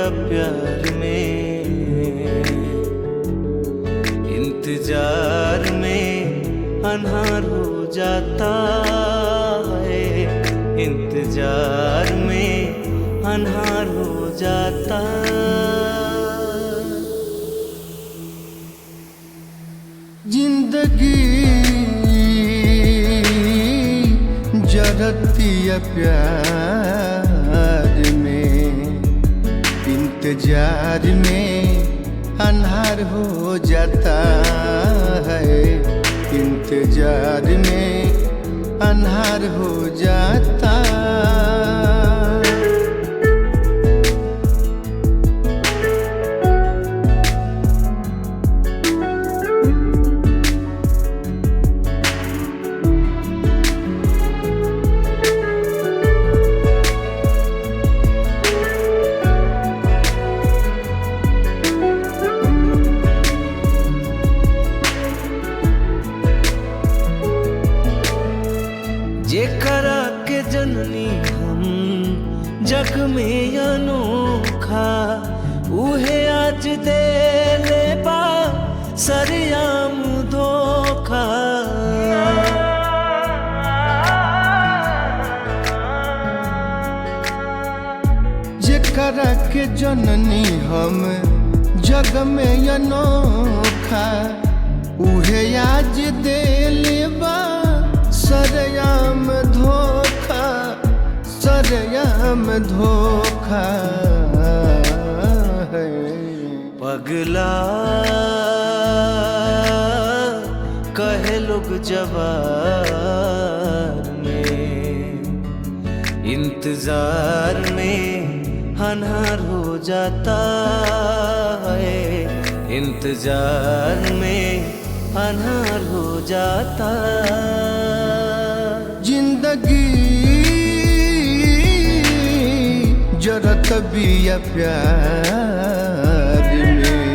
प्यार में, इंतजार में अन्हार हो जाता है, इंतजार में अन्हार हो जाता। जिंदगी जरती है प्यार में, इंतजार में अन्हार हो जाता है, इंतजार में अन्हार हो जाता। जेकरा के जननी हम जग में अनोखा, उहे आज दे ले बा सरियाम धोखा। जेकरा के जननी हम जग में अनोखा, उहे आज दे ले बा सरयाम धोखा, सरयाम धोखा है। पगला कहे लोग जवार में, इंतजार में अन्हार हो जाता है, इंतजार में अन्हार हो जाता। जिंदगी जरत बिया प्यार में,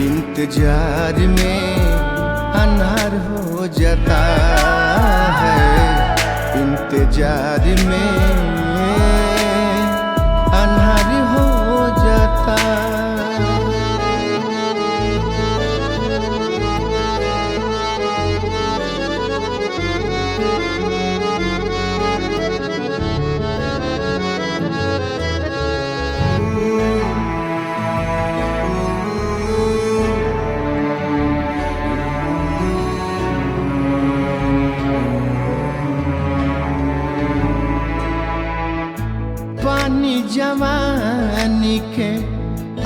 इंतजार में अन्हार हो जाता है, इंतजार में अन्हार हो जाता। पानी जवानी के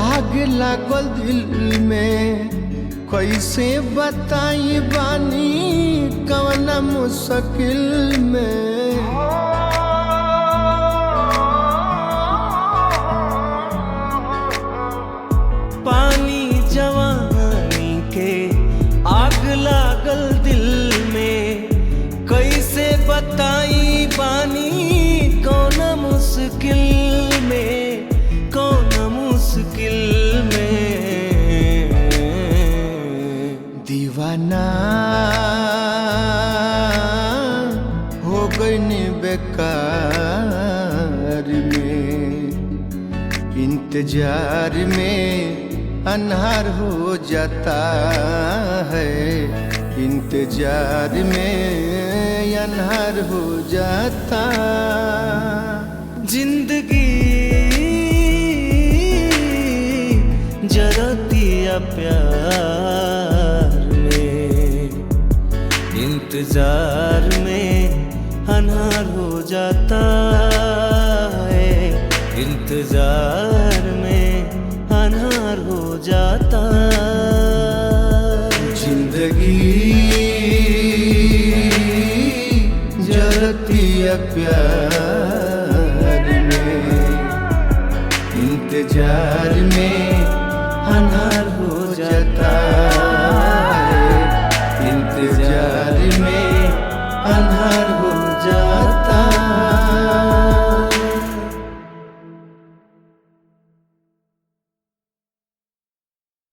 आग लागल दिल में, कैसे बताई बानी कौन मुश्किल में। पानी जवानी के आग लागल दिल में, कैसे बताई बानी कौन मुश्किल में, कौन मुश्किल में। दीवाना हो गई बेकार में, इंतजार में अन्हार हो जाता है, इंतजार में अन्हार हो जाता। जिंदगी जरती है प्यार में, इंतजार में अन्हार हो जाता है, इंतजार में अन्हार हो जाता। जिंदगी जरती है प्यार में, इंतजार में अन्हार हो जाता है, इंतजार में अन्हार हो जाता।